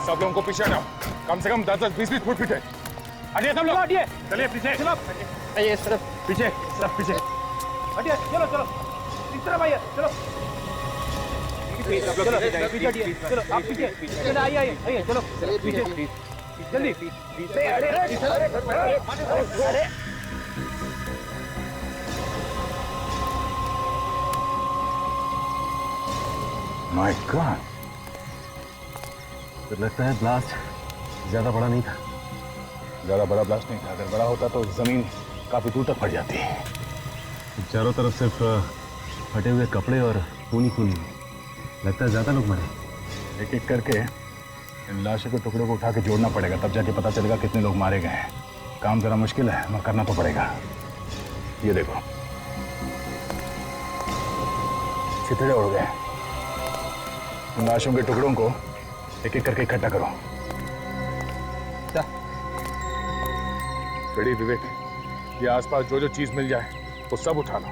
सब लोगों को पीछे हटाओ, कम से कम 10-20 फुट पीछे हटिए सब लोग। हटिए, चलिए पीछे, चलो आइए सर, पीछे, सब पीछे। हटिए, चलो चलो इस तरफ आइए, चलो चलो पीछे हटिए, चलो आप पीछे, चलो आइए आइए आइए, चलो पीछे जल्दी। अरे माय गॉड, तो लगता है ब्लास्ट ज्यादा बड़ा नहीं था। ज्यादा बड़ा ब्लास्ट नहीं था, अगर बड़ा होता तो जमीन काफी दूर तक फट जाती है। चारों तरफ सिर्फ फटे हुए कपड़े और खूनी खूनी, लगता है ज्यादा लोग मरे। एक एक करके इन लाशों के टुकड़ों को उठा के जोड़ना पड़ेगा, तब जाके पता चलेगा कितने लोग मारे गए हैं। काम जरा मुश्किल है मगर करना तो पड़ेगा। ये देखो, छितड़े उड़ गए। इन लाशों के टुकड़ों को एक एक करके इकट्ठा करो। रेडी विवेक, ये आसपास जो जो चीज मिल जाए वो सब उठा लो।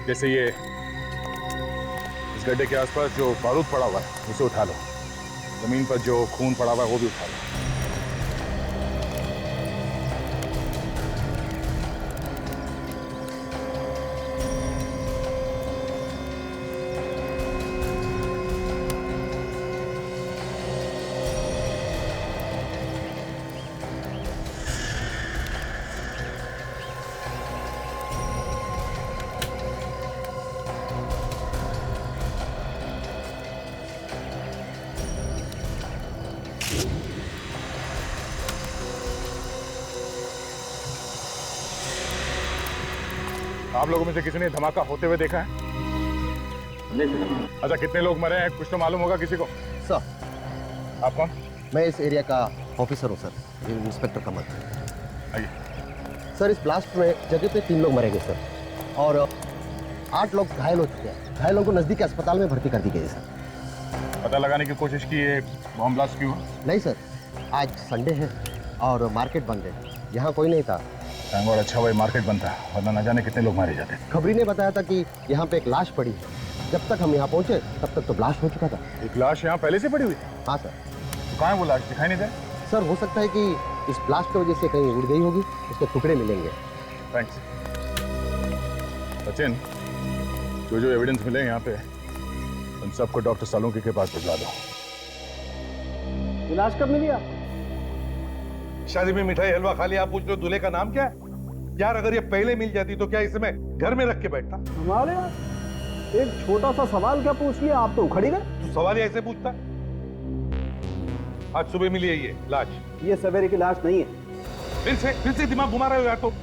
जैसे ये इस गड्ढे के आसपास जो बारूद पड़ा हुआ है उसे उठा लो, जमीन पर जो खून पड़ा हुआ है वो भी उठा लो। आप लोगों में से किसी ने धमाका होते हुए देखा है? अच्छा, कितने लोग मरे हैं कुछ तो मालूम होगा किसी को? सर, आप कौन? मैं इस एरिया का ऑफिसर हूँ सर, इंस्पेक्टर कमल। आइए। सर, इस ब्लास्ट में जगह पे 3 लोग मरे गए सर, और 8 लोग घायल हो चुके हैं। घायलों को नजदीक अस्पताल में भर्ती कर दी गई है सर। पता लगाने की कोशिश की ये बॉम्ब ब्लास्ट क्यों? नहीं सर, आज संडे है और मार्केट बंद है, यहाँ कोई नहीं था। और अच्छा भाई मार्केट बनता, वरना न जाने कितने लोग मारे जाते। खबरी ने बताया था कि यहाँ पे एक लाश पड़ी है। जब तक हम यहाँ पहुँचे तब तक तो ब्लास्ट हो चुका था। एक लाश यहाँ पहले से पड़ी हुई? हाँ सर। तो कहाँ है वो लाश, दिखाई नहीं दे? सर, हो सकता है कि इस ब्लास्ट की वजह से कहीं उड़ गई होगी, उसके टुकड़े मिलेंगे। थैंक्स सचिन, जो जो एविडेंस मिले यहाँ पे उन सबको डॉक्टर सालुंकी के पास भिजवा दो। इलाज कब मिली? शादी में मिठाई हलवा खा लिया, आप पूछ लो दूल्हे का नाम क्या है? यार अगर ये पहले मिल जाती तो क्या इसे मैं घर में रख के बैठता? हमारे एक छोटा सा सवाल क्या पूछ लिया, आप तो उखड़ी गए। तू सवाल ही ऐसे पूछता? आज सुबह मिली है ये लाश। ये सवेरे की लाश नहीं है। फिर से दिमाग घुमा रहे हो यार, तो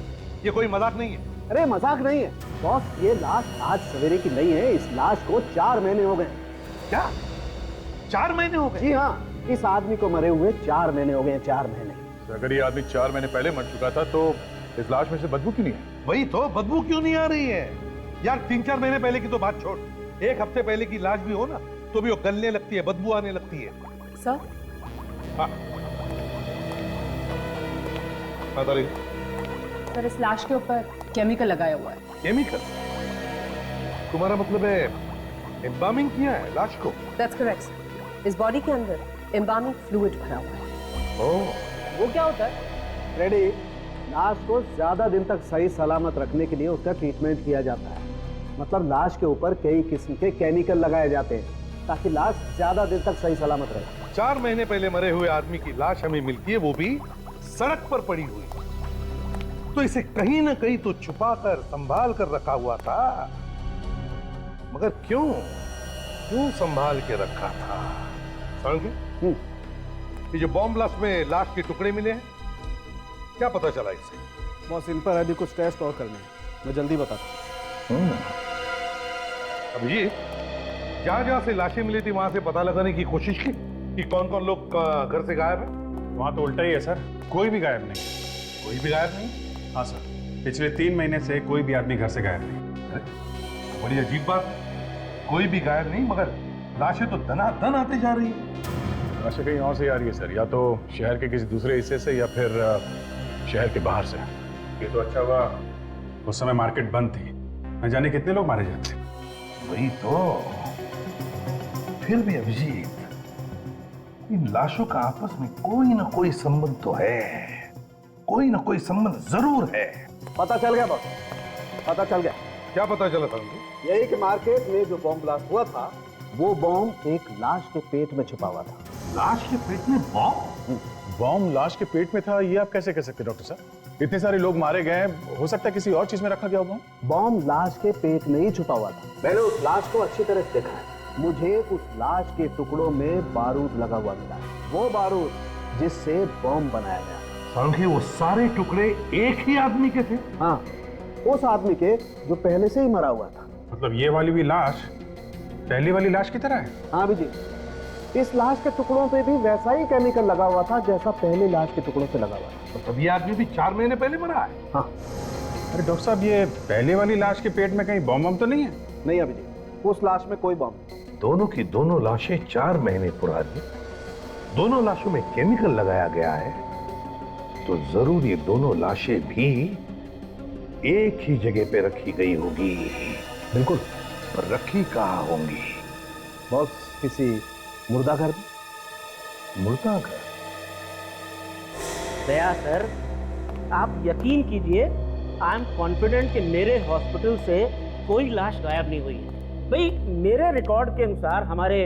ये कोई मजाक नहीं है। अरे मजाक नहीं है बॉस, ये लाश आज सवेरे की नहीं है। इस लाश को 4 महीने हो गए। क्या 4 महीने हो गए? जी हाँ, इस आदमी को मरे हुए 4 महीने हो गए। 4 महीने। अगर ये आदमी 4 महीने पहले मर चुका था तो इस लाश में से बदबू क्यों नहीं है? वही तो, बदबू क्यों नहीं आ रही है यार? 3-4 महीने पहले की तो बात छोड़, 1 हफ्ते पहले की लाश भी हो ना तो भी वो गलने लगती है, बदबू आने लगती है। सर? हाँ सर, इस लाश के ऊपर केमिकल लगाया हुआ है। केमिकल? तुम्हारा मतलब है एम्बामिंग किया है लाश को? That's correct. इस बॉडी के अंदर एम्बामिंग फ्लूइड भरा हुआ है। ओह, वो क्या होता है? रेडी, लाश को ज्यादा दिन तक सही सलामत रखने के लिए उसका ट्रीटमेंट किया जाता है। मतलब लाश के ऊपर कई किस्म के केमिकल लगाए जाते हैं ताकि लाश ज्यादा दिन तक सही सलामत रहे। 4 महीने पहले मरे हुए आदमी की लाश हमें मिलती है, वो भी सड़क पर पड़ी हुई। तो इसे कहीं ना कहीं तो छुपा कर संभाल कर रखा हुआ था, मगर क्यों संभाल के रखा था? समझ गए? ये जो बॉम्ब ब्लास्ट में लाश के टुकड़े मिले हैं, क्या पता चला इससे? बॉस, इन पर अभी कुछ टेस्ट और करने हैं, मैं जल्दी बताता हूँ। अभिजीत, जहां से लाशें मिली थी वहां से पता लगाने की कोशिश की कि कौन कौन लोग घर से गायब है? वहाँ तो उल्टा ही है सर, कोई भी गायब नहीं। कोई भी गायब नहीं? हाँ सर, पिछले 3 महीने से कोई भी आदमी घर से गायब नहीं। बड़ी अजीब बात है, कोई भी गायब नहीं मगर लाशें तो दनादन आते जा रही है। लाशें कहीं और से आ रही है सर, या तो शहर के किसी दूसरे हिस्से से या फिर शहर के बाहर से। ये तो अच्छा हुआ उस समय मार्केट बंद थी, न जाने कितने लोग मारे जाते। वही तो, फिर भी अभिजीत, इन लाशों का आपस में कोई ना कोई संबंध तो है, कोई ना कोई संबंध जरूर है। पता चल गया बॉस, पता चल गया। क्या पता चला था मुझे? यही कि मार्केट में जो बॉम्ब ब्लास्ट हुआ था वो बॉम्ब एक लाश के पेट में छुपा हुआ था। लाश के पेट में बॉम्ब? बॉम्ब लाश के पेट में था, ये आप कैसे कह सकते डॉक्टर साहब? इतने सारे लोग मारे गए, हो सकता है किसी और चीज में रखा गया बॉम्ब। बॉम्ब लाश के पेट में ही छुपा हुआ था। मैंने उस लाश को अच्छी तरह से देखा है। मुझे उस लाश के टुकड़ों में बारूद लगा हुआ मिला है, वो बारूद जिससे बॉम्ब बनाया गया। सांघी, वो सारे टुकड़े एक ही आदमी के थे? हाँ, उस आदमी के जो पहले से ही मरा हुआ था। मतलब ये वाली भी लाश पहली वाली लाश की तरह है? हाँ जी, इस लाश के टुकड़ों पे भी वैसा ही केमिकल लगा हुआ था जैसा पहले लाश के टुकड़ों पे लगा हुआ था। तो तब ये आदमी भी 4 महीने पहले मरा है? हाँ। अरे डॉक्टर साहब, ये पहले वाली लाश के पेट में कहीं बॉम्ब तो नहीं है? नहीं अभिजीत, उस लाश में कोई बॉम्ब नहीं। दोनों की दोनों लाशें 4 महीने पुरानी, दोनों लाशों में केमिकल लगाया गया है, तो जरूर ये दोनों लाशें भी एक ही जगह पे रखी गई होगी। बिल्कुल। पर रखी कहाँ होंगी? बॉस, किसी मुर्दा घर में। मुर्दा घर? दया सर, आप यकीन कीजिए, आई एम कॉन्फिडेंट कि मेरे हॉस्पिटल से कोई लाश गायब नहीं हुई है। भाई, मेरे रिकॉर्ड के अनुसार हमारे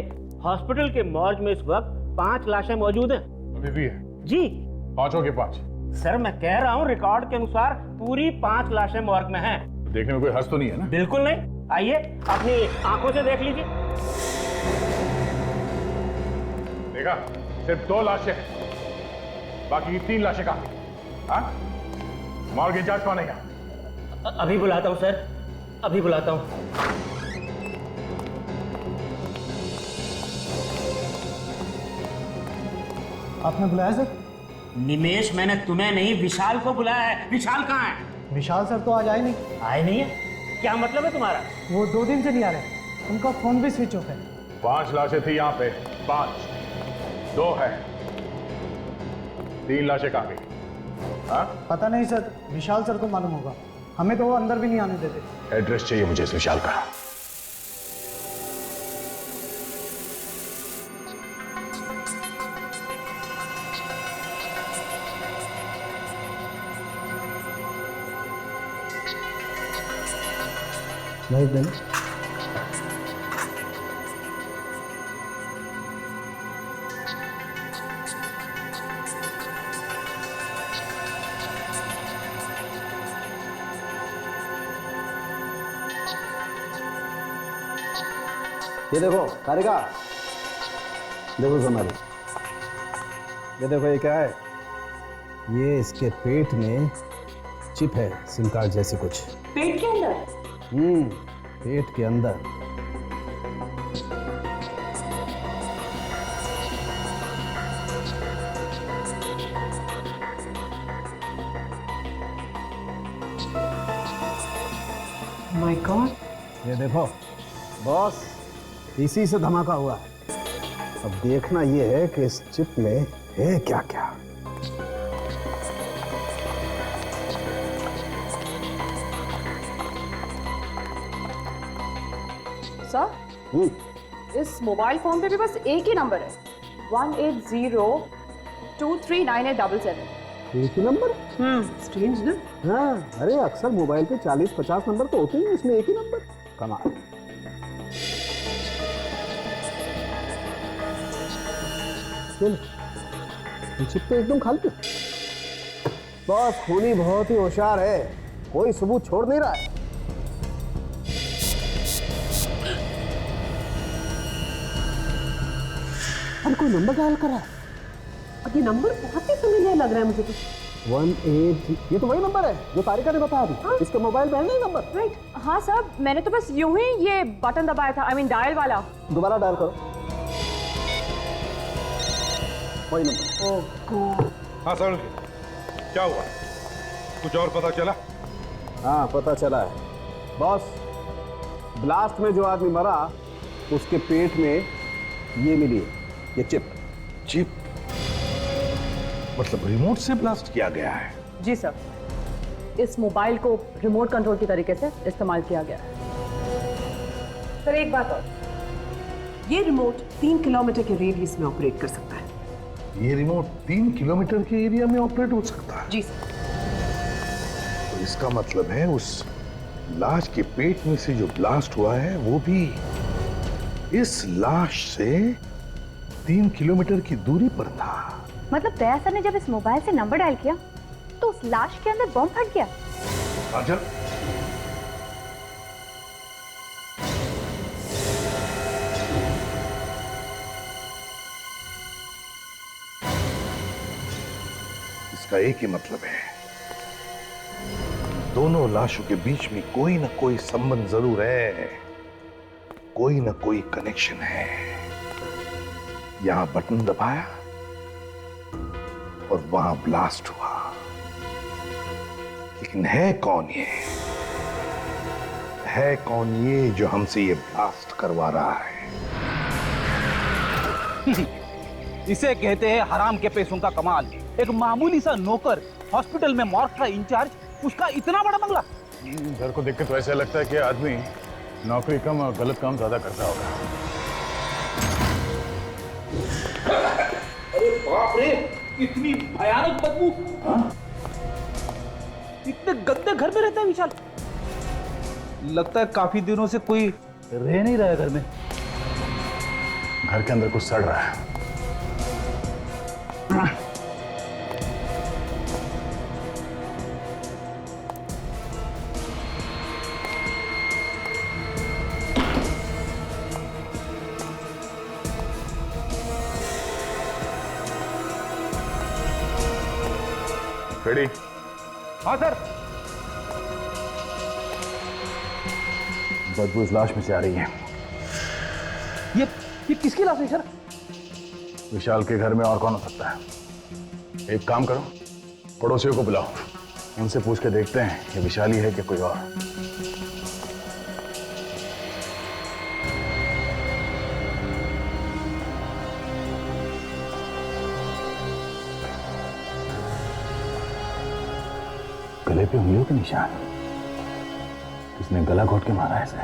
हॉस्पिटल के मॉर्ग में इस वक्त 5 लाशें मौजूद हैं। अभी भी है? जी 5 हो गए 5? सर, मैं कह रहा हूँ रिकॉर्ड के अनुसार पूरी 5 लाशें मॉर्ग में हैं। देखने में कोई हंस तो नहीं है ना? बिल्कुल नहीं। आइए, अपनी आंखों से देख लीजिए। देखा, सिर्फ 2 लाशें हैं, बाकी 3 लाशें कहाँ? हाँ, मॉर्ग इंचार्ज कौन है यहाँ? अभी बुलाता हूँ सर, अभी बुलाता हूँ। आपने बुलाया सर? निमेश, मैंने तुम्हें नहीं, विशाल को बुलाया है। विशाल कहाँ है? विशाल सर तो आज आए नहीं। आए नहीं है? क्या मतलब है तुम्हारा? वो 2 दिन से नहीं आ रहे, उनका फोन भी स्विच ऑफ है। 5 लाशें थी यहाँ पे, 5, 2 है, 3 लाशें कहाँ गई? हाँ? पता नहीं सर, विशाल सर को मालूम होगा, हमें तो वो अंदर भी नहीं आने देते। एड्रेस चाहिए मुझे इस विशाल का। नहीं नहीं, ये देखो तारिका, देखो जमारी, ये देखो ये क्या है? ये इसके पेट में चिप है, सिम कार्ड जैसी कुछ। पेट के अंदर? पेट के अंदर। My God. ये देखो बॉस, इसी से धमाका हुआ है। अब देखना ये है कि इस चिप में है क्या क्या। सर, इस मोबाइल फोन पे भी बस एक ही नंबर है, 180239877। एक ही नंबर? स्ट्रेंज ना? हाँ, अरे अक्सर मोबाइल पे 40-50 नंबर तो होते हैं, इसमें एक ही नंबर। कमाल। चिप तो एकदम खाली है। बॉस, खूनी बहुत ही होशियार है, कोई सबूत छोड़ नहीं रहा है। अरे कोई नंबर डायल कर रहा है। अब ये नंबर बहुत ही फेमिलियर लग रहा है मुझे तो। 18, ये तो वही नंबर है जो तारिका ने बताया अभी। हाँ? इसके मोबाइल में है नहीं नंबर? राइट। हाँ सर, मैंने तो बस यूं ही ये बटन दबाया था, आई मीन डायल वाला। दोबारा डायल करो, वही नंबर। हाँ सर, क्या हुआ? कुछ और पता चला? हाँ, पता चला है बॉस। ब्लास्ट में जो आदमी मरा उसके पेट में ये मिली है, ये चिप। चिप? मतलब रिमोट से ब्लास्ट किया गया है? जी सर, इस मोबाइल को रिमोट कंट्रोल की तरीके से इस्तेमाल किया गया है। सर एक बात और, ये रिमोट 3 किलोमीटर के रेडियस में ऑपरेट कर सकता है। ये रिमोट 3 किलोमीटर के एरिया में ऑपरेट हो सकता है? जी सर। तो इसका मतलब है उस लाश के पेट में से जो ब्लास्ट हुआ है वो भी इस लाश से 3 किलोमीटर की दूरी पर था। मतलब दया सर ने जब इस मोबाइल से नंबर डायल किया तो उस लाश के अंदर बॉम्ब फट गया। अच्छा, इसका एक ही मतलब है, दोनों लाशों के बीच में कोई ना कोई संबंध जरूर है, कोई ना कोई कनेक्शन है। यहां बटन दबाया और वहां ब्लास्ट हुआ, लेकिन है कौन ये? है कौन ये जो हमसे ये ब्लास्ट करवा रहा है? इसे कहते हैं हराम के पैसों का कमाल। एक मामूली सा नौकर हॉस्पिटल में मॉर्ग का इंचार्ज, उसका इतना बड़ा बंगला। घर को देख के तो ऐसा लगता है कि आदमी नौकरी कम और गलत काम ज्यादा करता होगा। अरे बाप रे, इतनी भयानक बदबू। इतने गंदे घर में रहता है विशाल। लगता है काफी दिनों से कोई रह नहीं रहा है घर में। घर के अंदर कुछ सड़ रहा है। रेडी? हाँ सर। बदबू इस लाश में से आ रही है। ये किसकी लाश है सर? विशाल के घर में और कौन हो सकता है? एक काम करो, पड़ोसियों को बुलाओ, उनसे पूछ के देखते हैं ये विशाल ही है कि कोई और। गले पे उंगलियों के निशान, किसने गला घोट के मारा है इसे?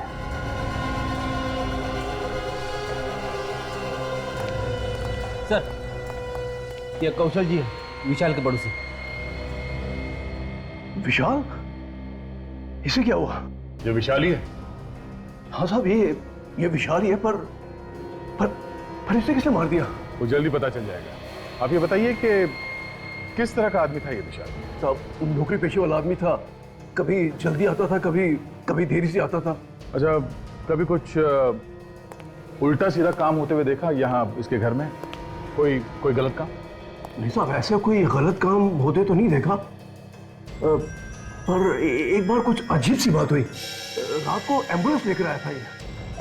सर, ये कौशल जी है, विशाल के पड़ोसी। विशाल? इसे क्या हुआ? ये विशाल ही है। हाँ साहब, ये विशाल ही है, पर इसे किसने मार दिया? वो जल्दी पता चल जाएगा। आप ये बताइए कि किस तरह का आदमी था ये विशाल? साहब, नौकरी पेशे वाला आदमी था। कभी जल्दी आता था, कभी देरी से आता था। अच्छा, कभी कुछ उल्टा सीधा काम होते हुए देखा यहाँ इसके घर में? कोई गलत काम? नहीं साहब, ऐसा कोई गलत काम होते तो नहीं देखा, पर एक बार कुछ अजीब सी बात हुई। रात को एम्बुलेंस लेकर आया था ये।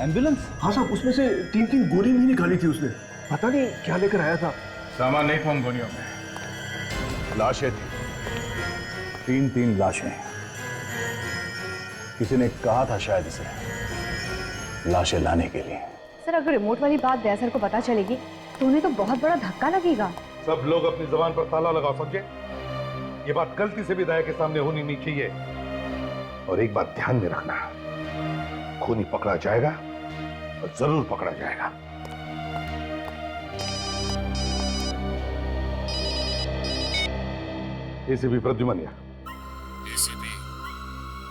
एम्बुलेंस? हाँ साहब, उसमें से 3 गोली भी निकाली थी उसने। पता नहीं क्या लेकर आया था। सामान नहीं था उन गोलियों में, लाशें थी। 3 लाशें। किसी ने कहा था शायद इसे लाशें लाने के लिए। सर, अगर रिमोट वाली बात दया सर को पता चलेगी तो उन्हें तो बहुत बड़ा धक्का लगेगा। सब लोग अपनी जबान पर ताला लगाओ, समझे? ये बात गलती से भी दया के सामने होनी नहीं चाहिए। और एक बात ध्यान में रखना, खूनी पकड़ा जाएगा और जरूर पकड़ा जाएगा। एसीपी प्रद्युमन। एसीपी,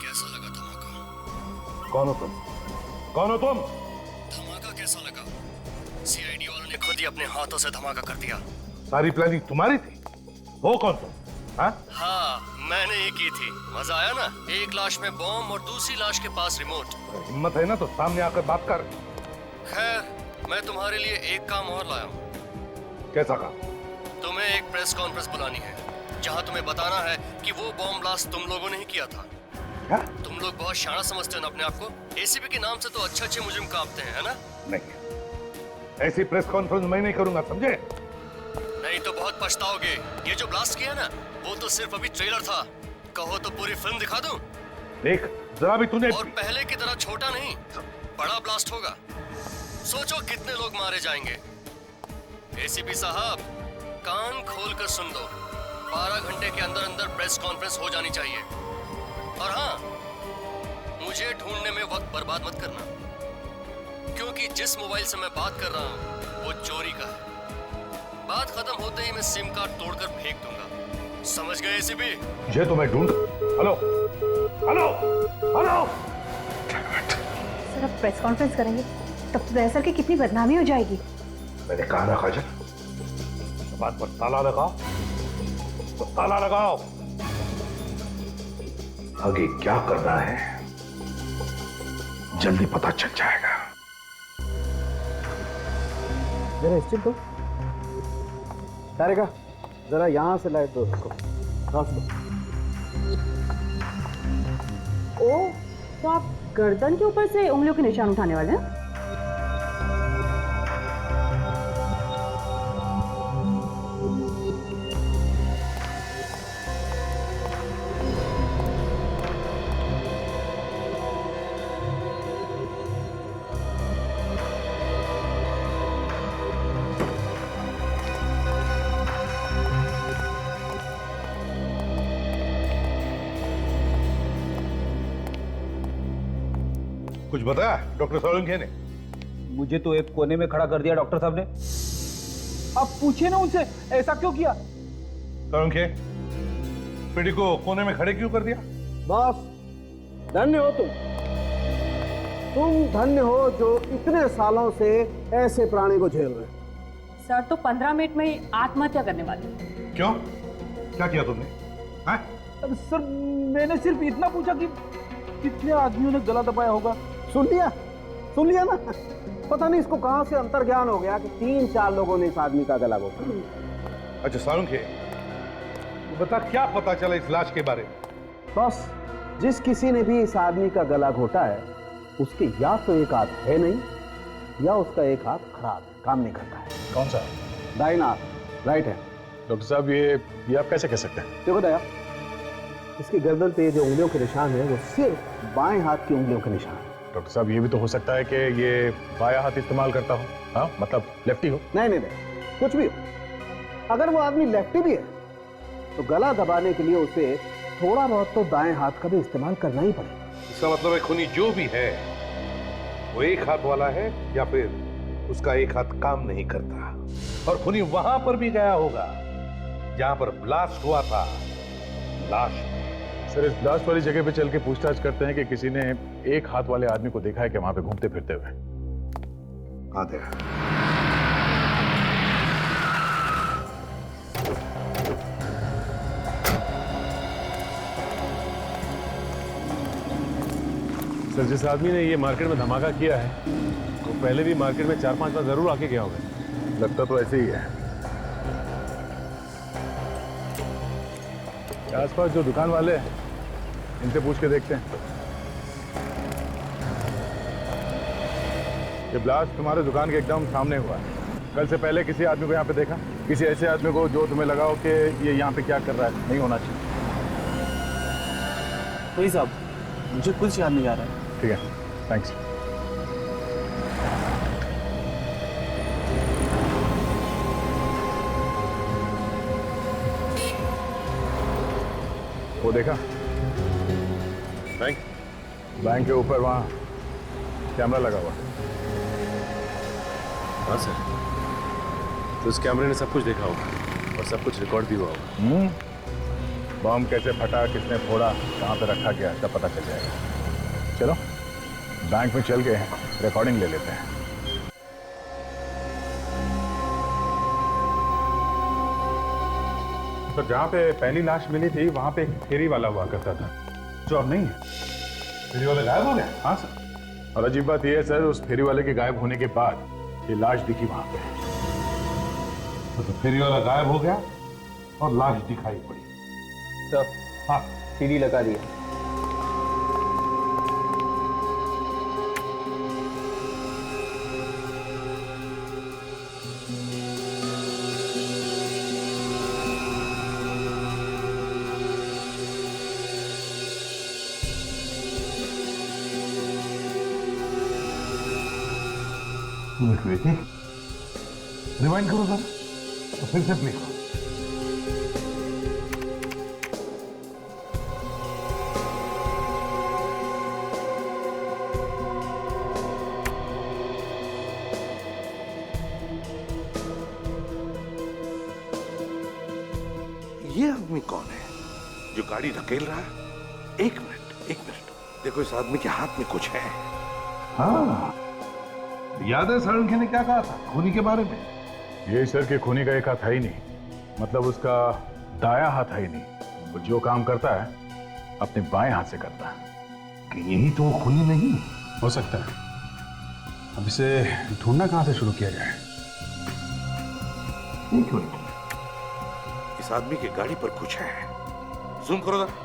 कैसा लगा धमाका? कौन हो तुम? कौन हो तुम? धमाका कैसा लगा? सीआईडी वालों ने खुद ही अपने हाथों से धमाका कर दिया। सारी प्लानिंग तुम्हारी थी? हो कौन तुम? हाँ, मैंने ही की थी। मजा आया ना? एक लाश में बॉम्ब और दूसरी लाश के पास रिमोट। हिम्मत है ना तो सामने आकर बात कर। खैर, मैं तुम्हारे लिए एक काम और लाया हूँ। कैसा काम? तुम्हें एक प्रेस कॉन्फ्रेंस बुलानी है, जहाँ तुम्हें बताना है कि वो बॉम्ब ब्लास्ट तुम लोगों ने ही किया था। क्या? तुम लोग बहुत शाना समझते हो ना अपने आप को। एसीपी के नाम से तो अच्छे मुजरिम कांपते हैं, है ना? नहीं, ऐसी प्रेस कॉन्फ्रेंस मैं नहीं करूंगा, समझे? नहीं तो बहुत पछताओगे। ये जो ब्लास्ट किया ना, वो तो सिर्फ अभी ट्रेलर था। कहो तो पूरी फिल्म दिखा दूं? देख, जरा भी तूने। और पहले की तरह छोटा नहीं, बड़ा ब्लास्ट होगा। सोचो कितने लोग मारे जाएंगे। एसीपी साहब, कान खोल कर सुन लो। 12 घंटे के अंदर अंदर प्रेस कॉन्फ्रेंस हो जानी चाहिए। और हाँ, मुझे ढूंढने में वक्त बर्बाद मत करना, क्योंकि जिस मोबाइल से मैं बात कर रहा हूं वो चोरी का है। बात खत्म होते ही मैं सिम कार्ड तोड़कर फेंक दूंगा। समझ गए एसीपी? ये तो मैं ढूंढ। Hello hello hello. सर अब प्रेस कॉन्फ्रेंस करेंगे तब तो दया सर की कितनी बदनामी हो जाएगी। मैंने कहा ना काजल, बात पर ताला लगाओ तो ताला लगाओ। आगे क्या करना है जल्दी पता चल जाएगा। जरा स्टिल दो। तारिका जरा यहां से लाइट दो उसको। क्रॉस दो। ओ, तो आप गर्दन के ऊपर से उंगलियों के निशान उठाने वाले हैं? कुछ बताया डॉक्टर सोलंकी ने? मुझे तो एक कोने में खड़ा कर दिया डॉक्टर साहब ने। आप पूछिए ना उनसे ऐसा क्यों किया। सोलंकी, पीढ़ी को कोने में खड़े क्यों कर दिया? बॉस धन्य हो तुम धन्य हो जो इतने सालों से ऐसे प्राणी को झेल रहे हो। सर तो 15 मिनट में ही आत्महत्या करने वाले। क्यों? क्या किया तुमने? हैं? अब सर मैंने सिर्फ इतना पूछा कि कितने आदमियों ने गला दबाया होगा। सुन लिया ना। पता नहीं इसको कहां से अंतर्ज्ञान हो गया कि 3-4 लोगों ने इस आदमी का गला घोटा। अच्छा सोलंकी, बता क्या पता चला इस लाश के बारे में? बस जिस किसी ने भी इस आदमी का गला घोटा है उसके या तो एक हाथ है नहीं या उसका एक हाथ खराब है, काम नहीं करता है। कौन सा? दाहिना हाथ, राइट है। डॉक्टर साहब ये आप कैसे कह सकते हैं? देखो दया, इसकी गर्दन पे जो उंगलियों के निशान है वो सिर्फ बाएं हाथ की उंगलियों के निशान है। डॉक्टर साहब ये भी तो हो सकता है कि ये बायां हाथ इस्तेमाल करता हो। हाँ मतलब लेफ्टी हो। नहीं, कुछ भी हो। अगर वो आदमी लेफ्टी भी है तो गला दबाने के लिए उसे थोड़ा बहुत तो दाएं हाथ का भी इस्तेमाल करना ही पड़ेगा। इसका मतलब है खूनी जो भी है वो एक हाथ वाला है या फिर उसका एक हाथ काम नहीं करता। और खूनी वहां पर भी गया होगा जहां पर ब्लास्ट हुआ था। लाश सर इस ब्लास्ट वाली जगह पे चल के पूछताछ करते हैं कि किसी ने एक हाथ वाले आदमी को देखा है कि वहां पे घूमते फिरते हुए। हाँ देखा। सर जिस आदमी ने ये मार्केट में धमाका किया है वो पहले भी मार्केट में 4-5 बार जरूर आके गया होगा। लगता तो ऐसे ही है। आसपास जो दुकान वाले हैं इनसे पूछ के देखते हैं। ये ब्लास्ट तुम्हारे दुकान के एकदम सामने हुआ है। कल से पहले किसी आदमी को यहाँ पे देखा? किसी ऐसे आदमी को जो तुम्हें लगा हो कि ये यहाँ पे क्या कर रहा है? नहीं होना चाहिए। वही साहब, मुझे कुछ याद नहीं आ रहा है। ठीक है, थैंक्स। वो देखा बैंक के ऊपर वहां कैमरा लगा हुआ। हाँ सर, तो उस कैमरे ने सब कुछ देखा होगा और सब कुछ रिकॉर्ड भी हुआ होगा। बम कैसे फटा, किसने फोड़ा, कहाँ पे रखा गया, सब पता चल जाएगा। चलो बैंक में चल के रिकॉर्डिंग ले लेते हैं। तो जहाँ पे पहली लाश मिली थी वहां पे एक फेरी वाला हुआ करता था जो अब नहीं है। फेरी वाला गायब हो गया? हाँ सर। और अजीब बात यह है सर, उस फेरी वाले के गायब होने के बाद ये लाश दिखी वहां पे। तो फेरी वाला गायब हो गया और लाश दिखाई पड़ी। सर हाँ सीडी लगा दिया। रिवाइंड करो सर, तो फिर से प्ले करो। ये आदमी कौन है जो गाड़ी ढकेल रहा है? एक मिनट देखो, इस आदमी के हाथ में कुछ है। हाँ, याद है सारंगी ने क्या कहा था खूनी के बारे में? ये सर के खूनी का एक हाथ है ही नहीं, मतलब उसका दाया हाथ है ही नहीं। वो जो काम करता है अपने बाएं हाथ से करता है। कि यही तो वो खूनी नहीं हो सकता है। अब इसे ढूंढना कहां से शुरू किया जाए? एक मिनट, इस आदमी की गाड़ी पर कुछ है। जूम करो जरा।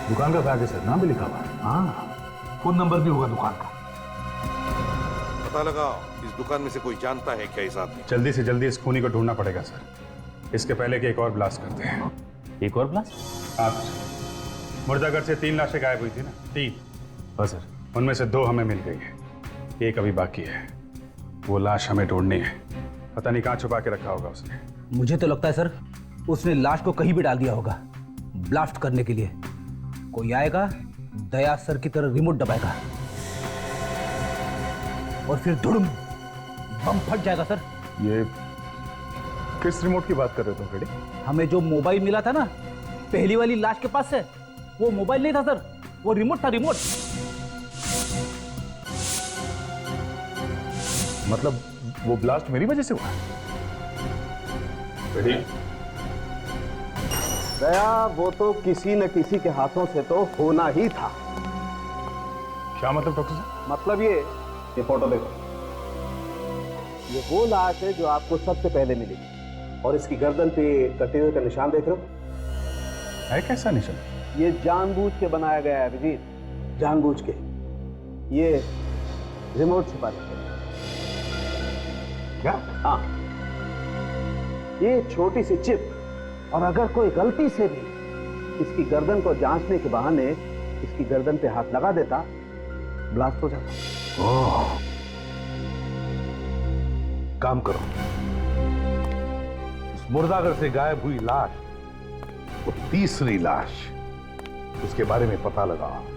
दुकान का बैग है सर, नाम भी लिखा हुआ है। हाँ, फोन नंबर भी होगा दुकान का। पता लगाओ इस दुकान में से कोई जानता है क्या इस आदमी? जल्दी से जल्दी इस खूनी को ढूंढना पड़ेगा सर। इसके पहले कि एक और ब्लास्ट करते हैं। एक और ब्लास्ट? आप मुर्दाघर से 3 लाशें गायब हुई थी ना? 3। हाँ सर, उनमें से 2 हमें मिल गई है, एक अभी बाकी है। वो लाश हमें ढूंढनी है। पता नहीं कहाँ छुपा के रखा होगा उसने। मुझे तो लगता है सर उसने लाश को कहीं भी डाल दिया होगा ब्लास्ट करने के लिए। कोई आएगा, दया सर की तरह रिमोट दबाएगा और फिर धुड़ुम बम फट जाएगा सर। ये किस रिमोट की बात कर रहे हो तुम फ्रेडी? हमें जो मोबाइल मिला था ना पहली वाली लाश के पास से, वो मोबाइल नहीं था सर, वो रिमोट था, रिमोट। मतलब वो ब्लास्ट मेरी वजह से हुआ? फ्रेडी, दया वो तो किसी न किसी के हाथों से तो होना ही था। क्या मतलब डॉक्टर साहब? मतलब ये फोटो देखो, ये वो लाश है जो आपको सबसे पहले मिली और इसकी गर्दन पे कटे हुए का निशान देख रहे हो? है कैसा निशान? ये जानबूझ के बनाया गया है अभिजीत, जानबूझ के। ये रिमोट छुपा रखा है। क्या? हाँ, ये छोटी सी चिप, और अगर कोई गलती से भी इसकी गर्दन को जांचने के बहाने इसकी गर्दन पे हाथ लगा देता, ब्लास्ट हो जाता। ओह, काम करो, इस मुर्दाघर से गायब हुई लाश, वो तीसरी लाश, उसके बारे में पता लगाओ।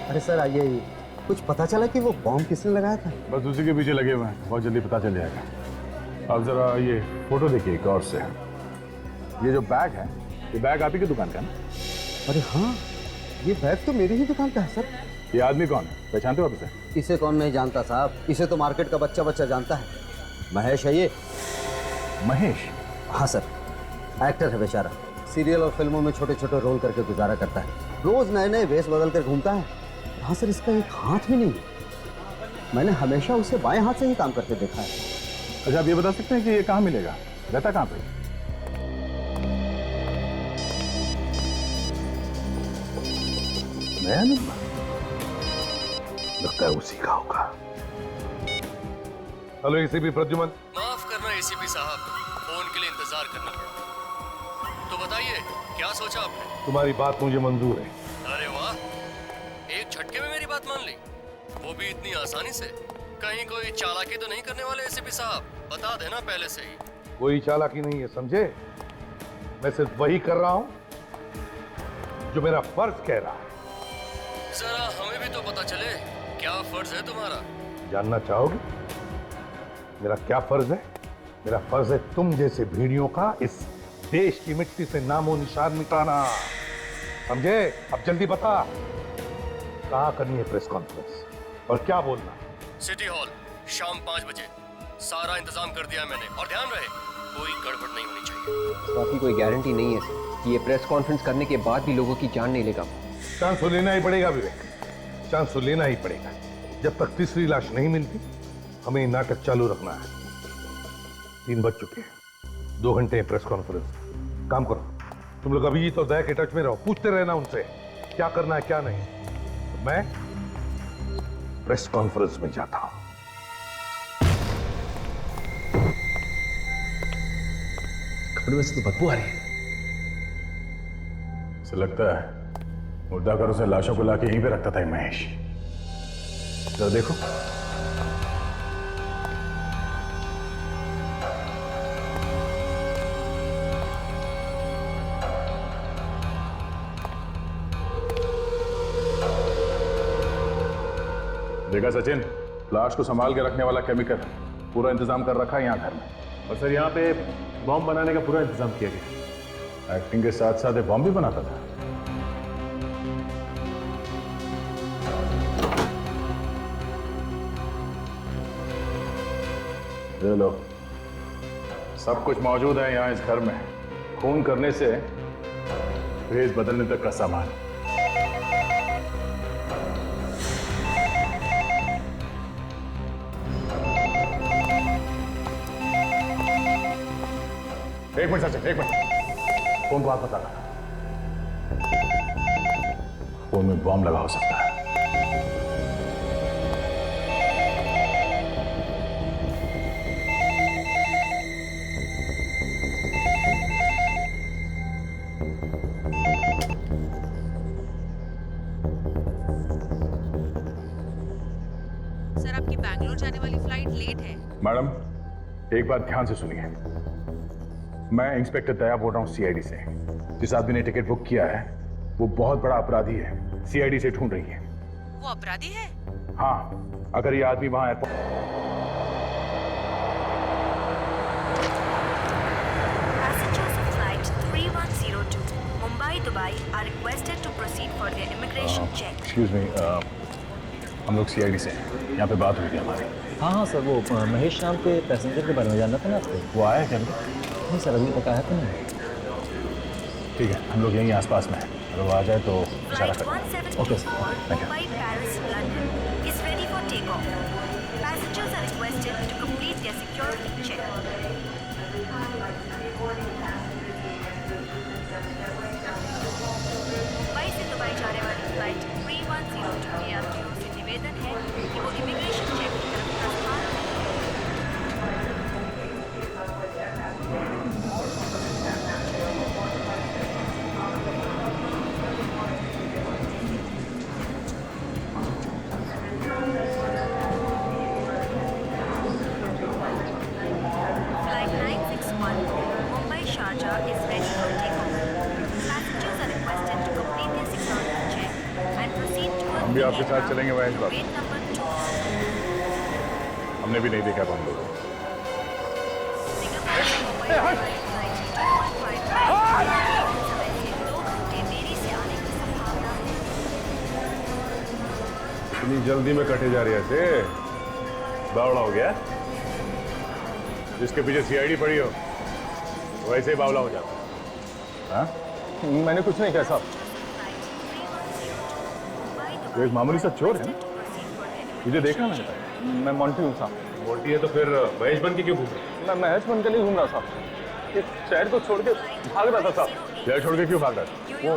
अरे सर आइए, कुछ पता चला कि वो बॉम्ब किसने लगाया था? बस उसी के पीछे लगे हुए हैं, बहुत जल्दी पता चल जाएगा। अब जरा ये फोटो देखिए गौर से। ये जो बैग है, ये बैग आप ही की दुकान का ना? अरे हाँ, ये बैग तो मेरी ही दुकान का है सर। ये आदमी कौन है, पहचानते हो आप इसे? इसे कौन नहीं जानता साहब, इसे तो मार्केट का बच्चा जानता है। महेश है ये। महेश? हाँ सर, एक्टर है बेचारा, सीरियल और फिल्मों में छोटे छोटे रोल करके गुजारा करता है, रोज नए नए वेश बदल कर घूमता है। हाँ सर, इसका एक हाथ भी नहीं है, मैंने हमेशा उसे बाएं हाथ से ही काम करते देखा है। अच्छा, आप ये बता सकते हैं कि ये कहाँ मिलेगा, रहता कहाँ पे? नया नंबर लगता है उसी का होगा। Hello ACP Pradyuman. माफ करना एसीपी साहब, फोन के लिए इंतजार करना पड़ा। तो बताइए क्या सोचा आपने? तुम्हारी बात मुझे मंजूर है। अरे वाह, एक झटके में मेरी बात मान ली, वो भी इतनी आसानी से। कहीं कोई चालाकी तो नहीं करने वाले एसीपी साहब? बता देना पहले से ही। कोई चालाकी नहीं है, समझे? मैं सिर्फ वही कर रहा हूं जो मेरा फर्ज कह रहा है। जरा हमें भी तो पता चले क्या फर्ज है तुम्हारा। जानना चाहोगे मेरा क्या फर्ज है? मेरा फर्ज है तुम जैसे भेड़ियों का इस देश की मिट्टी से नामो निशान मिटाना, समझे? अब जल्दी बता, कहाँ करनी है प्रेस कॉन्फ्रेंस और क्या बोलना? सिटी हॉल, शाम 5 बजे। सारा इंतजाम कर दिया मैंने, और ध्यान रहे कोई गड़बड़ नहीं होनी चाहिए। बाकी कोई गारंटी नहीं है कि ये प्रेस कॉन्फ्रेंस करने के बाद भी लोगों की जान नहीं लेगा। चांस तो लेना ही पड़ेगा विवेक, चांस तो लेना ही पड़ेगा। जब तक तीसरी लाश नहीं मिलती हमें नाटक चालू रखना है। 3 बज चुके हैं, 2 घंटे प्रेस कॉन्फ्रेंस। काम करो, तुम लोग अभिजीत और दया के टच में रहो, पूछते रहना उनसे क्या करना है क्या नहीं। तो मैं प्रेस कॉन्फ्रेंस में जाता हूं। कपड़े में से तो बदबू आ रही है। ऐसा लगता है मुर्दाघरों से लाशों को लाके यहीं पे रखता था महेश। जरा देखो। देखा सचिन, लाश को संभाल के रखने वाला केमिकल पूरा इंतजाम कर रखा है यहाँ घर में। और सर यहाँ पे बॉम्ब बनाने का पूरा इंतजाम किया गया। एक्टिंग के साथ साथ बॉम्ब भी बनाता था। ये लो, सब कुछ मौजूद है यहाँ इस घर में। खून करने से भेष बदलने तक का सामान। एक मिनट सचिन, एक मिनट। फोन को हाथ मत लगा। फोन में बॉम्ब लगा हो सकता है। सर, आपकी बैंगलोर जाने वाली फ्लाइट लेट है। मैडम, एक बात ध्यान से सुनिए। मैं इंस्पेक्टर दया बोल रहा हूँ सीआईडी से। जिस आदमी ने टिकट बुक किया है वो बहुत बड़ा अपराधी है। सीआईडी से ढूंढ रही है। वो अपराधी है? हाँ, अगर ये आदमी वहां airport Passengers of flight 3102 Mumbai Dubai are requested to proceed for their immigration check. Excuse me, हम लोग सीआईडी से हैं। यहाँ पे बात हुई थी हमारी। हाँ हाँ सर, वो महेश नाम के पैसेंजर के बारे में जानना था ना आपको। वो आया क्या? नहीं सर, अभी तक आया तो नहीं। ठीक है, हम लोग यहीं आसपास में हैं। अगर वो आ जाए तो इशारा Flight करें। 174 Mumbai Paris London is ready for takeoff. Passengers are requested to complete their security check. Mumbai से दुबई जाने वाली फ्लाइट 3102 के यात्रियों से निवेदन है कि वो इमिग्रेशन चेक की तरफ प्रस्थान Flight 961 Mumbai Sharjah is ready for takeoff. Passengers are requested to complete their security check and proceed towards हम भी आपके साथ चलेंगे महेश बाबू। gate number 2. हमने भी नहीं देखा बम लोगों को। इतनी जल्दी में कटे जा रही है ऐसे? बावड़ा हो गया? जिसके पीछे सीआईडी पड़ी हो वैसे ही बावला हो जाता है। हाँ? मैंने कुछ नहीं कहा साहब। तो एक मामूली सा चोर है ना? तुझे देखा मैंने? मैं मोंटी हूँ साहब। मोटी है तो फिर महेश बन के क्यों घूम रहा? मैं महेश बन के नहीं घूम रहा साहब। ये शहर को छोड़ के भाग रहा था साहब। शहर छोड़ के क्यों भाग रहा था? वो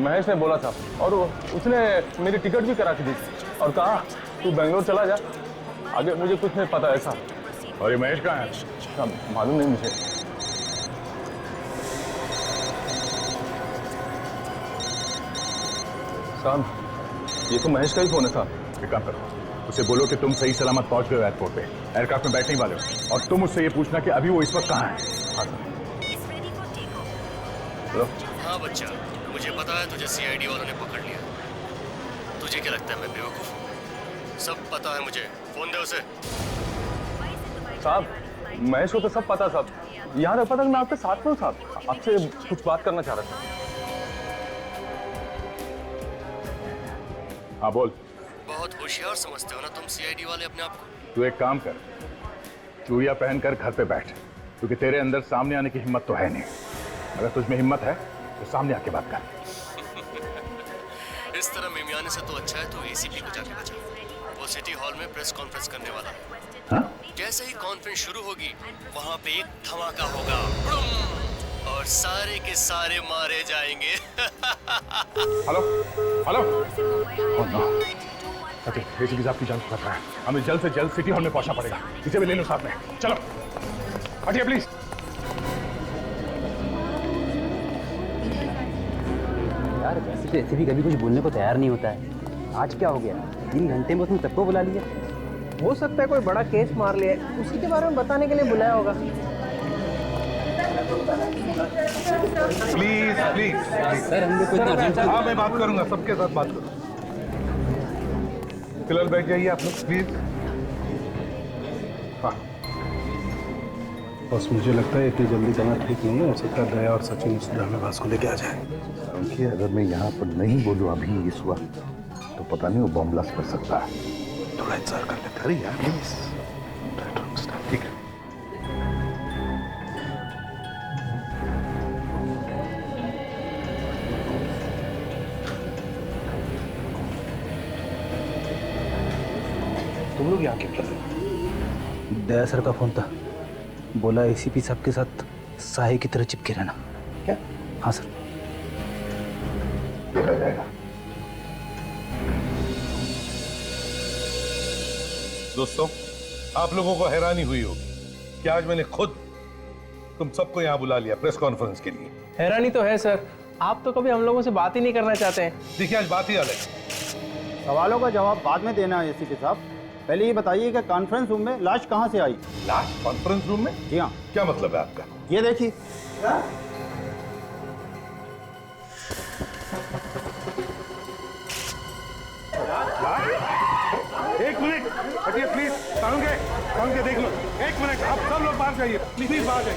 महेश ने बोला था और उसने मेरी टिकट भी करा के दी और कहा तू बेंगलोर चला जा, आगे मुझे कुछ नहीं पता है साहब। और ये महेश कहाँ है? साहब मालूम नहीं मुझे। साहब ये तो महेश का ही फोन है साहब। एक काम करो, उसे बोलो कि तुम सही सलामत पहुंच गए हो एयरपोर्ट पे, एयरक्राफ्ट में बैठने वाले हो, और तुम उससे ये पूछना कि अभी वो इस वक्त कहाँ है। हाँ हाँ बच्चा, मुझे पता है तुझे सीआईडी वालों ने पकड़ लिया। तुझे क्या लगता है मैं बेवकूफ हूँ? सब पता है मुझे। फोन दे उसे। साहब महेश को तो सब पता साहब। यहाँ तक पता मैं आपके साथ में हूँ साहब। आपसे कुछ बात करना चाह रहा था। हाँ बोल। बहुत होशियार समझते हो ना तुम सीआईडी वाले अपने आप को। तू एक काम कर, चूड़िया पहनकर घर पे बैठ, क्योंकि तेरे अंदर सामने आने की हिम्मत तो है नहीं। अगर तुझमें हिम्मत है तो सामने आके बात कर। इस तरह मिमियाने से तो अच्छा है तू एसीपी को जाके बचा। वो सिटी हॉल में प्रेस कॉन्फ्रेंस करने वाला है। हाँ? जैसे ही कॉन्फ्रेंस शुरू होगी वहां पे एक धमाका होगा और सारे के सारे मारे जाएंगे। Hello hello. सचिन, एसीपी साहब की जान को खतरा है। हमें जल्द से जल्द सिटी हॉल में पहुंचना पड़ेगा। इसे भी ले लो साथ में। चलो हटिए प्लीज। यार वैसे तो ऐसे भी कभी कुछ बोलने को तैयार नहीं होता है। आज क्या हो गया? 3 घंटे में उसने सबको बुला लिया। हो सकता है कोई बड़ा केस मार लिया, उसी के बारे में बताने के लिए बुलाया होगा। प्लीज प्लीज सर हमने कुछ हाँ मैं बात करूंगा, सबके साथ बात करूंगा। फिलहाल बैठ जाइए आप लोग प्लीज। हाँ बस मुझे लगता है इतनी जल्दी जाना ठीक नहीं है। हो सकता है दया और सचिन उस ड्रामेबाज को लेके आ जाए। देखिए, अगर मैं यहाँ पर नहीं बोलूँ अभी इस वक्त, तो पता नहीं वो बॉम्ब ब्लास्ट कर सकता है। थोड़ा इंतजार कर लेते हैं। अरे यार प्लीज, ठीक है। तुम लोग यहाँ क्यों कर रहे हो? दया सर का फोन था, बोला एसीपी साहब के साथ साहे की तरह चिपके रहना। क्या? हाँ सर। देखा जाएगा। दोस्तों, आप लोगों को हैरानी हुई होगी कि आज मैंने खुद तुम सबको यहाँ बुला लिया प्रेस कॉन्फ्रेंस के लिए। हैरानी तो है सर, आप तो कभी हम लोगों से बात ही नहीं करना चाहते हैं। देखिए, आज बात ही अलग है। सवालों का जवाब बाद में देना है एसीपी साहब। पहले ये बताइए कि कॉन्फ्रेंस रूम में लाश कहाँ से आई? लाश कॉन्फ्रेंस रूम में? जी हाँ। क्या मतलब है आपका? ये देखिए। एक मिनट हटिए प्लीज। साउंड के देख लो। एक मिनट, आप सब लोग बाहर जाइए प्लीज। बाहर जाइए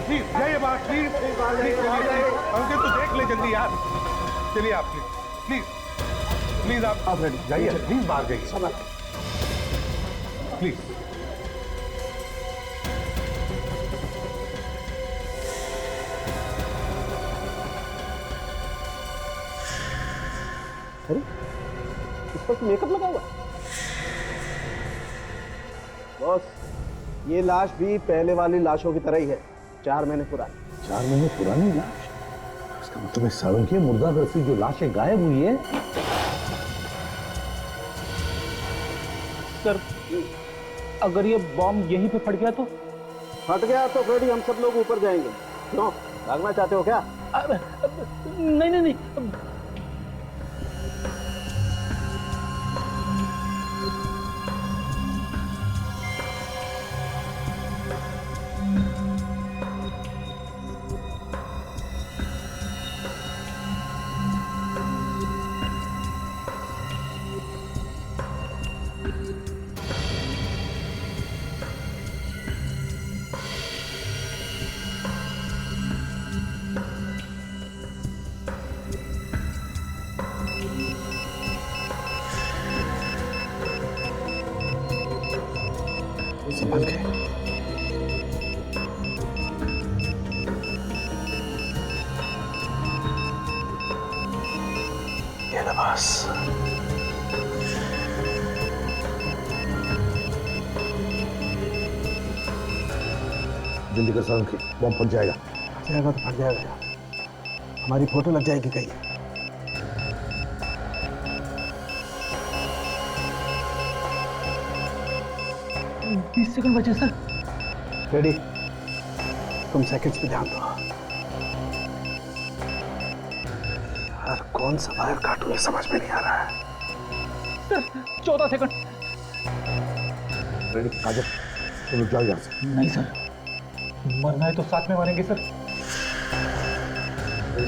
प्लीज, जाइए बाहर प्लीज। साउंड के तो देख ले जल्दी यार। चलिए आप प्लीज प्लीज आप जाइए प्लीज, बाहर जाइए प्लीज। अरे इस पर मेकअप लगा हुआ है। बॉस, ये लाश भी पहले वाली लाशों की तरह ही है, 4 महीने पुरानी। 4 महीने पुरानी लाश? इसका मतलब है सावंकी मुर्दाघर से जो लाशें गायब हुई है। सर, अगर ये बॉम्ब यहीं पे फट गया तो? फट गया तो फ्रेडी हम सब लोग ऊपर जाएंगे। क्यों, भागना चाहते हो क्या? नहीं नहीं नहीं। संभल के। ये लिबास। जल्दी कर सावंकी, बॉम्ब फट जाएगा। जाएगा तो फट जाएगा यार, हमारी फोटो लग जाएगी कहीं। 20 सेकंड बचे सर। रेडी, तुम सेकंड्स पे ध्यान दो। यार कौन सा वायर काटूं ये समझ में नहीं आ रहा है। Sir 14 second. रेडी, काजल तुम जाओ यहाँ से। नहीं सर, मरना है तो साथ में मरेंगे सर।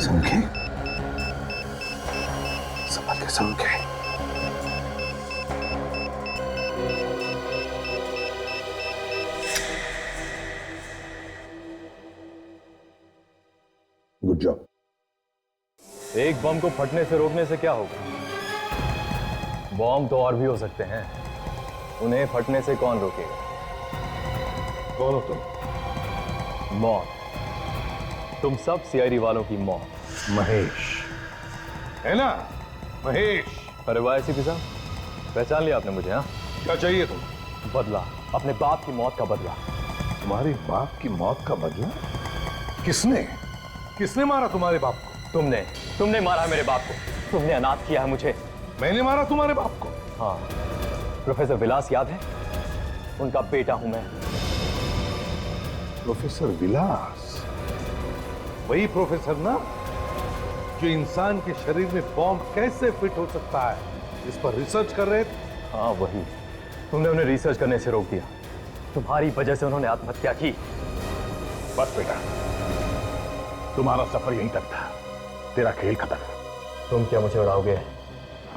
संख्या संभल के, संख्या। Good job. एक बम को फटने से रोकने से क्या होगा? बम तो और भी हो सकते हैं, उन्हें फटने से कौन रोकेगा? कौन हो तुम? मौत। तुम सब सीआईडी वालों की मौत। महेश है ना? महेश। अरे वाह एसीपी साहब, पहचान लिया आपने मुझे? हाँ, क्या चाहिए तुम? बदला, अपने बाप की मौत का बदला। तुम्हारे बाप की मौत का बदला? किसने किसने मारा तुम्हारे बाप को? तुमने मारा मेरे बाप को। तुमने अनाथ किया है मुझे। मैंने मारा तुम्हारे बाप को? हाँ, प्रोफेसर विलास याद है? उनका बेटा हूं मैं। प्रोफेसर विलास? वही प्रोफेसर ना जो इंसान के शरीर में बॉम्ब कैसे फिट हो सकता है इस पर रिसर्च कर रहे थे? हाँ वही। तुमने उन्हें रिसर्च करने से रोक दिया। तुम्हारी वजह से उन्होंने आत्महत्या की। बस बेटा, तुम्हारा सफर यहीं तक था, तेरा खेल खत्म। तुम क्या मुझे उड़ाओगे?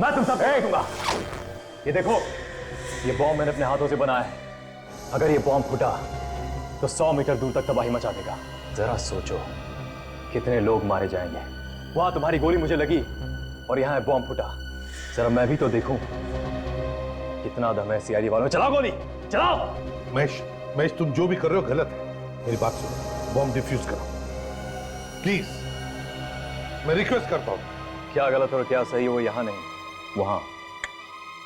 मैं तुम सब फेंक दूंगा। ये देखो, ये बॉम्ब मैंने अपने हाथों से बनाया है। अगर ये बॉम्ब फूटा तो 100 मीटर दूर तक तबाही मचा देगा। जरा सोचो कितने लोग मारे जाएंगे। वहां तुम्हारी गोली मुझे लगी और यहाँ बॉम्ब फूटा। जरा मैं भी तो देखूं कितना दम है सीआईडी वालों में। चलाओ गोली, चलाओ। महेश, तुम जो भी कर रहे हो गलत है। मेरी बात सुनो, बॉम्ब डिफ्यूज करो प्लीज, मैं रिक्वेस्ट करता हूं। क्या गलत और क्या सही वो यहाँ नहीं, वहां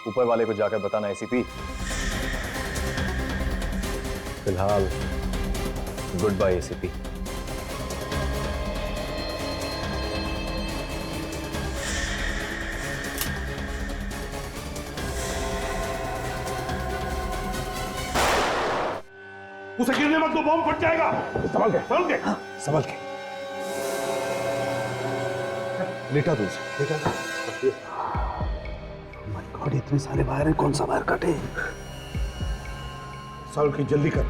ऊपर वाले को जाकर बताना एसीपी। फिलहाल गुड बाय एसीपी। उसे गिरने मत दो, बॉम्ब फट जाएगा। संभल के, संभल के, संभल के। लेटा दो उसे, लेटा दो। माय गॉड, इतने सारे वायर हैं, कौन सा वायर कटे? संभल के, जल्दी कर।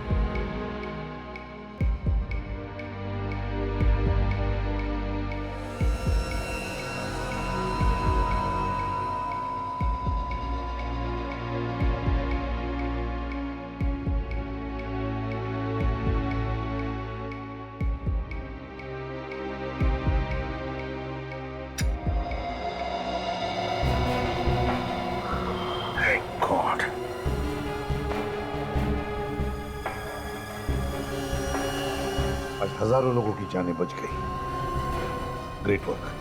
आज हजारों लोगों की जानें बच गई। Great work.